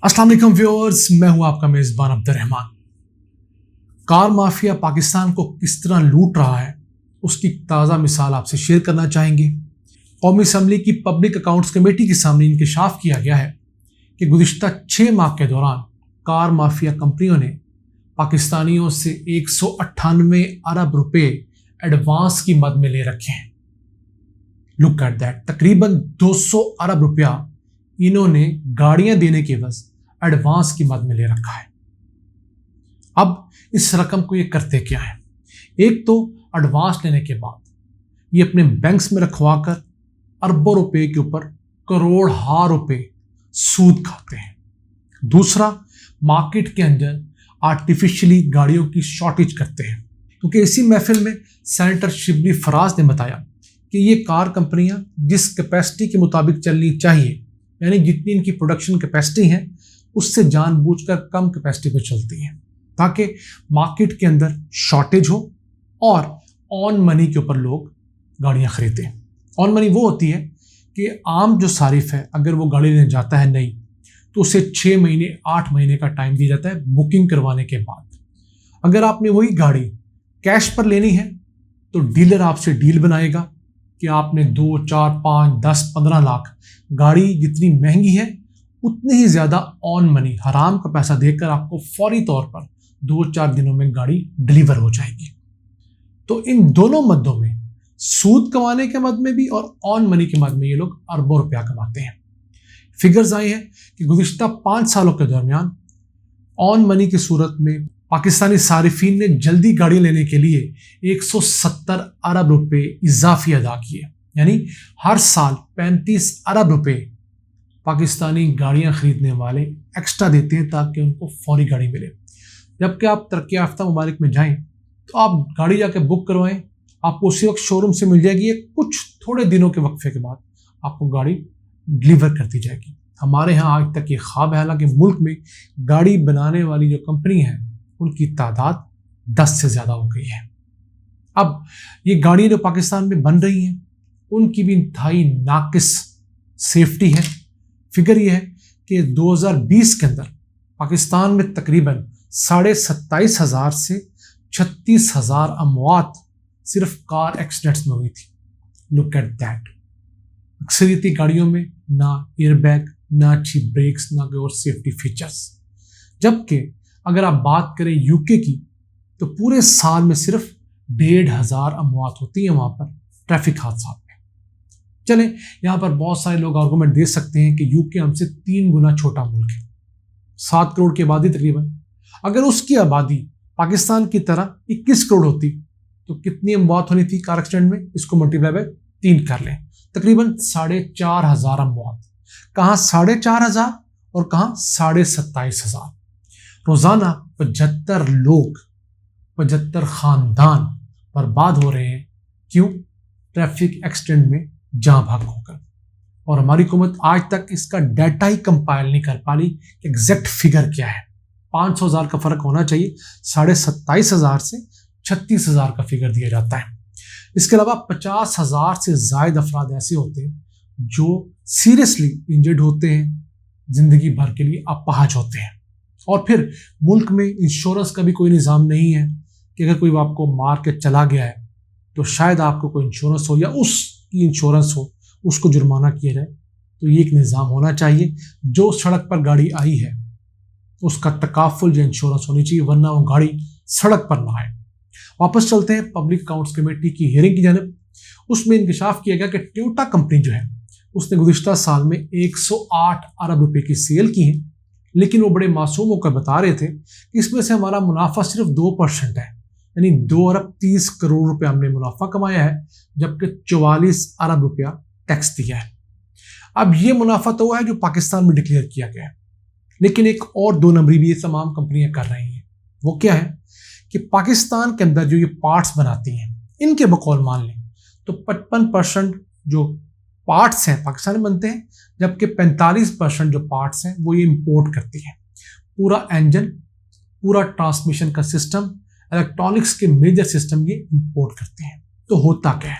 अस्सलाम वालेकुम व्यूअर्स, मैं हूं आपका मेज़बान अब्दुर्रहमान। कार माफिया पाकिस्तान को किस तरह लूट रहा है उसकी ताज़ा मिसाल आपसे शेयर करना चाहेंगे। कौमी असम्बली की पब्लिक अकाउंट्स कमेटी के सामने इंकशाफ किया गया है कि गुज़िश्ता 6 माह के दौरान कार माफिया कंपनियों ने पाकिस्तानियों से 198 अरब रुपए एडवांस की मद में ले रखे हैं। लुक एट दैट, तकरीबन 200 अरब रुपया इन्होंने गाड़ियां देने के एवज एडवांस की मद में ले रखा है। अब इस रकम को ये करते क्या है? एक तो एडवांस लेने के बाद ये अपने बैंक्स में रखवा कर अरबों रुपए के ऊपर करोड़ हार रुपए सूद खाते हैं। दूसरा, मार्केट के अंदर आर्टिफिशियली गाड़ियों की शॉर्टेज करते हैं, क्योंकि इसी महफिल में सेनेटर शिबली फराज ने बताया कि ये कार कंपनियां जिस कैपेसिटी के मुताबिक चलनी चाहिए, यानी जितनी इनकी प्रोडक्शन कैपेसिटी है उससे जानबूझकर कम कैपेसिटी पर चलती हैं, ताकि मार्केट के अंदर शॉर्टेज हो और ऑन मनी के ऊपर लोग गाड़ियां खरीदें। ऑन मनी वो होती है कि आम जो सारिफ है, अगर वो गाड़ी लेने जाता है नई, तो उसे 6 महीने 8 महीने का टाइम दिया जाता है बुकिंग करवाने के बाद। अगर आपने वही गाड़ी कैश पर लेनी है तो डीलर आपसे डील बनाएगा कि आपने 2, 4, 5, 10, 15 लाख, गाड़ी जितनी महंगी है उतनी ही ज़्यादा ऑन मनी हराम का पैसा देकर आपको फौरी तौर पर 2-4 दिनों में गाड़ी डिलीवर हो जाएगी। तो इन दोनों मदों में, सूद कमाने के मद में भी और ऑन मनी के मद में, ये लोग अरबों रुपया कमाते हैं। फिगर्स आए हैं कि गुज़िश्ता 5 सालों के दरमियान ऑन मनी की सूरत में पाकिस्तानी सारिफीन ने जल्दी गाड़ी लेने के लिए 170 अरब रुपए इजाफी अदा किए, यानी हर साल 35 अरब रुपए पाकिस्तानी गाड़ियां खरीदने वाले एक्स्ट्रा देते हैं ताकि उनको फौरी गाड़ी मिले। जबकि आप तरक्की याफ्ता ममालिक में जाएं तो आप गाड़ी जाके बुक करवाएं, आपको उसी वक्त शोरूम से मिल जाएगी, कुछ थोड़े दिनों के वक्फे के बाद आपको गाड़ी डिलीवर कर दी जाएगी। हमारे यहाँ आज तक ये ख्वाब है, हालांकि मुल्क में गाड़ी बनाने वाली जो कंपनी है उनकी तादाद 10 से ज़्यादा हो गई है। अब ये गाड़ियाँ जो पाकिस्तान में बन रही हैं उनकी भी इंतहाई नाकिस सेफ्टी है। फिगर ये है कि 2020 के अंदर पाकिस्तान में तकरीबन 27,500 से 36,000 अमवात सिर्फ कार एक्सीडेंट्स में हुई थी। Look at that. अक्सरियती गाड़ियों में ना एयरबैग, ना अच्छी ब्रेक्स, ना कोई और सेफ्टी फीचर्स। जबकि अगर आप बात करें यूके की तो पूरे साल में सिर्फ 1,500 अमवात होती हैं वहाँ पर ट्रैफिक हादसा में। चलें, यहाँ पर बहुत सारे लोग आर्गूमेंट दे सकते हैं कि यूके हमसे 3 गुना छोटा मुल्क है, 7 करोड़ की आबादी तकरीबन। अगर उसकी आबादी पाकिस्तान की तरह 21 करोड़ होती तो कितनी अमवात होनी थी कार एक्सीडेंट में? इसको मल्टीप्लाई बाय 3 कर लें, तकरीबन 4,500 अमवात। कहाँ 4,500 और कहाँ 27,500। रोजाना 75 लोग, 75 खानदान बर्बाद हो रहे हैं। क्यों? ट्रैफिक एक्सीडेंट में जान भाग होकर। और हमारी हुकूमत आज तक इसका डाटा ही कंपाइल नहीं कर पा रही कि एग्जैक्ट फिगर क्या है। 500,000 का फर्क होना चाहिए, 27,500 से 36,000 का फिगर दिया जाता है। इसके अलावा 50,000 से ज्यादा अफराद ऐसे होते हैं जो सीरियसली इंजर्ड होते हैं, जिंदगी भर के लिए अपाहज होते हैं। और फिर मुल्क में इंश्योरेंस का भी कोई निज़ाम नहीं है कि अगर कोई आपको मार के चला गया है तो शायद आपको कोई इंश्योरेंस हो या उसकी इंश्योरेंस हो, उसको जुर्माना किया जाए। तो ये एक निज़ाम होना चाहिए, जो सड़क पर गाड़ी आई है उसका तकाफुल या इंश्योरेंस होनी चाहिए, वरना वो गाड़ी सड़क पर ना आए। वापस चलते हैं पब्लिक अकाउंट्स कमेटी की हियरिंग की जानिब। उसमें इंकशाफ किया गया कि टोयोटा कंपनी जो है उसने गुज़िश्ता साल में 108 अरब रुपए की सेल की है, लेकिन वो बड़े मासूम होकर बता रहे थे कि इसमें से हमारा मुनाफा सिर्फ 2% है, यानी 2 अरब 30 करोड़ रुपया हमने मुनाफा कमाया है, जबकि 44 अरब रुपया टैक्स दिया है। अब ये मुनाफा तो है जो पाकिस्तान में डिक्लेयर किया गया है, लेकिन एक और 2 नंबरी भी ये तमाम कंपनियां कर रही हैं। वो क्या है कि पाकिस्तान के अंदर जो ये पार्ट्स बनाती हैं, इनके बकौल मान लें तो 55% जो पार्ट्स हैं पाकिस्तान में बनते हैं, जबकि 45% जो पार्ट्स हैं वो ये इंपोर्ट करती हैं। पूरा इंजन, पूरा ट्रांसमिशन का सिस्टम, इलेक्ट्रॉनिक्स के मेजर सिस्टम ये इंपोर्ट करते हैं। तो होता क्या है?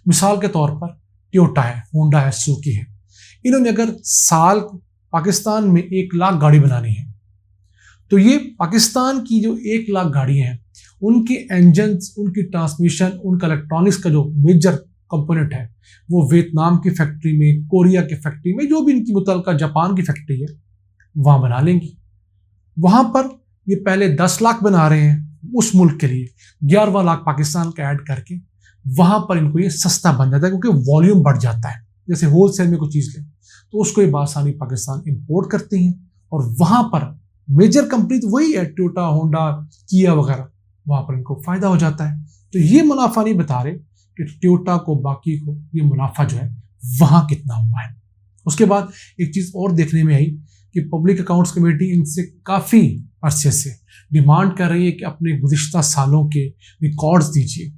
मिसाल के तौर पर टोयोटा है, होंडा है, सुजुकी है। इन्होंने अगर साल پاکستان میں 1,00,000 گاڑی بنانی ہے، تو یہ پاکستان کی جو 1,00,000 گاڑیاں ہیں ان کے انجنز، ان کی ٹرانسمیشن، ان کا الیکٹرانکس کا جو میجر کمپوننٹ ہے وہ ویتنام کی فیکٹری میں، کوریا کی فیکٹری میں، جو بھی ان کی متعلقہ جاپان کی فیکٹری ہے وہاں بنا لیں گی۔ وہاں پر یہ پہلے 10 لاکھ بنا رہے ہیں اس ملک کے لیے، 11واں لاکھ پاکستان کا ایڈ کر کے وہاں پر ان کو یہ سستا بن جاتا ہے، کیونکہ والیوم بڑھ جاتا ہے۔ جیسے ہول سیل میں کوئی چیز لیں تو اس کو یہ بآسانی پاکستان امپورٹ کرتے ہیں، اور وہاں پر میجر کمپنی تو وہی ہے، ٹویوٹا، ہونڈا، کیا وغیرہ، وہاں پر ان کو فائدہ ہو جاتا ہے۔ تو یہ منافع نہیں بتا رہے کہ ٹویوٹا کو، باقی کو یہ منافع جو ہے وہاں کتنا ہوا ہے۔ اس کے بعد ایک چیز اور دیکھنے میں آئی کہ پبلک اکاؤنٹس کمیٹی ان سے کافی عرصے سے ڈیمانڈ کر رہی ہے کہ اپنے گزشتہ سالوں کے ریکارڈز دیجیے،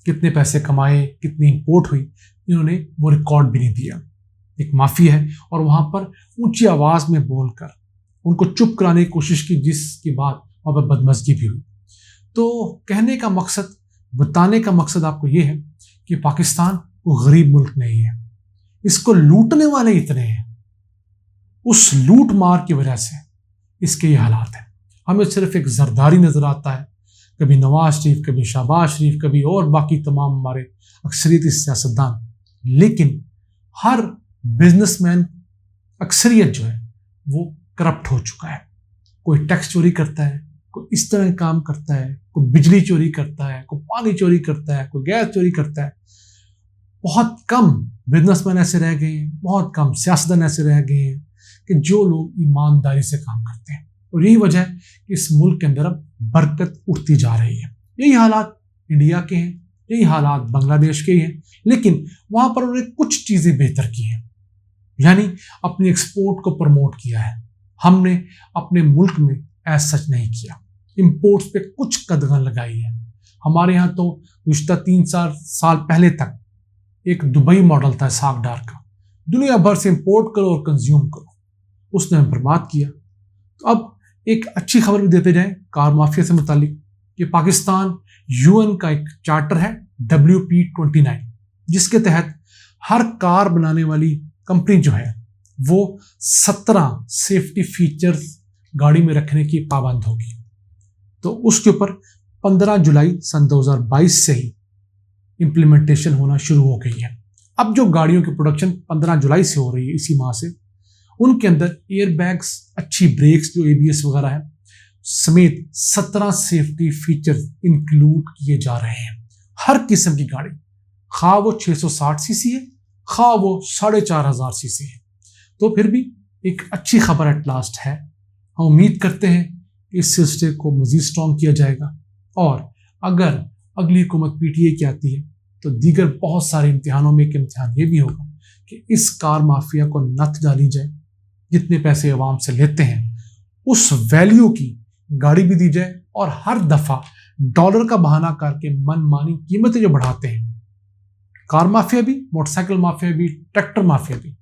کتنے پیسے کمائے، کتنی امپورٹ ہوئی، انہوں نے وہ ریکارڈ بھی نہیں دیا۔ ایک معافی ہے، اور وہاں پر اونچی آواز میں بول کر ان کو چپ کرانے کی کوشش کی، جس کے بعد وہاں پر بدمزگی بھی ہوئی۔ تو کہنے کا مقصد، بتانے کا مقصد آپ کو یہ ہے کہ پاکستان کوئی غریب ملک نہیں ہے، اس کو لوٹنے والے اتنے ہیں، اس لوٹ مار کی وجہ سے اس کے یہ حالات ہیں۔ ہمیں صرف ایک زرداری نظر آتا ہے، کبھی نواز شریف، کبھی شہباز شریف، کبھی اور باقی تمام ہمارے اکثریتی سیاستدان، لیکن ہر بزنس مین اکثریت جو ہے وہ کرپٹ ہو چکا ہے۔ کوئی ٹیکس چوری کرتا ہے، کوئی اس طرح کام کرتا ہے، کوئی بجلی چوری کرتا ہے، کوئی پانی چوری کرتا ہے، کوئی گیس چوری کرتا ہے۔ بہت کم بزنس مین ایسے رہ گئے ہیں، بہت کم سیاستدان ایسے رہ گئے ہیں کہ جو لوگ ایمانداری سے کام کرتے ہیں، اور یہی وجہ ہے کہ اس ملک کے اندر اب برکت اٹھتی جا رہی ہے۔ یہی حالات انڈیا کے ہیں، یہی حالات بنگلہ دیش کے ہی ہیں، لیکن وہاں پر انہوں نے کچھ چیزیں بہتر کی ہیں، یعنی اپنی ایکسپورٹ کو پروموٹ کیا ہے۔ ہم نے اپنے ملک میں ایسا سچ نہیں کیا، امپورٹس پہ کچھ قدغن لگائی ہے۔ ہمارے ہاں تو گزشتہ 3-4 سال پہلے تک ایک دبئی ماڈل تھا ساگ ڈار کا، دنیا بھر سے امپورٹ کرو اور کنزیوم کرو، اس نے ہم برباد کیا۔ تو اب ایک اچھی خبر بھی دیتے جائیں کار مافیا سے متعلق، کہ پاکستان UN کا ایک چارٹر ہے WP29، جس کے تحت ہر کار بنانے والی کمپنی جو ہے وہ 17 سیفٹی فیچرز گاڑی میں رکھنے کی پابند ہوگی۔ تو اس کے اوپر 15 جولائی سن 2022 سے ہی امپلیمنٹیشن ہونا شروع ہو گئی ہے۔ اب جو گاڑیوں کی پروڈکشن 15 جولائی سے ہو رہی ہے، اسی ماہ سے، ان کے اندر ایئر بیگز، اچھی بریکس جو ABS وغیرہ ہے سمیت 17 سیفٹی فیچرز انکلوڈ کیے جا رہے ہیں۔ ہر قسم کی گاڑی، خواہ وہ 660 cc ہے، خواہ وہ 4500 cc ہے۔ تو پھر بھی ایک اچھی خبر ایٹ لاسٹ ہے۔ ہم امید کرتے ہیں کہ اس سلسلے کو مزید اسٹرانگ کیا جائے گا، اور اگر اگلی حکومت PTI کی آتی ہے تو دیگر بہت سارے امتحانوں میں ایک امتحان یہ بھی ہوگا کہ اس کار مافیا کو نتھ ڈالی جائے، جتنے پیسے عوام سے لیتے ہیں اس ویلیو کی گاڑی بھی دی جائے، اور ہر دفعہ ڈالر کا بہانہ کر کے من مانی قیمتیں جو بڑھاتے ہیں کار مافیا بھی، موٹر سائیکل مافیا بھی، ٹریکٹر مافیا بھی،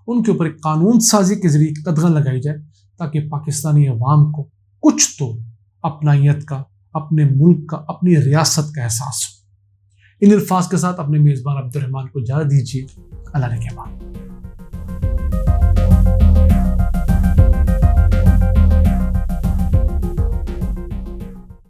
ان کے اوپر ایک قانون سازی کے ذریعے قدغن لگائی جائے، تاکہ پاکستانی عوام کو کچھ تو اپنائیت کا، اپنے ملک کا، اپنی ریاست کا احساس ہو۔ ان الفاظ کے ساتھ اپنے میزبان عبد الرحمان کو اجازت دیجیے۔ اللہ نے کہا۔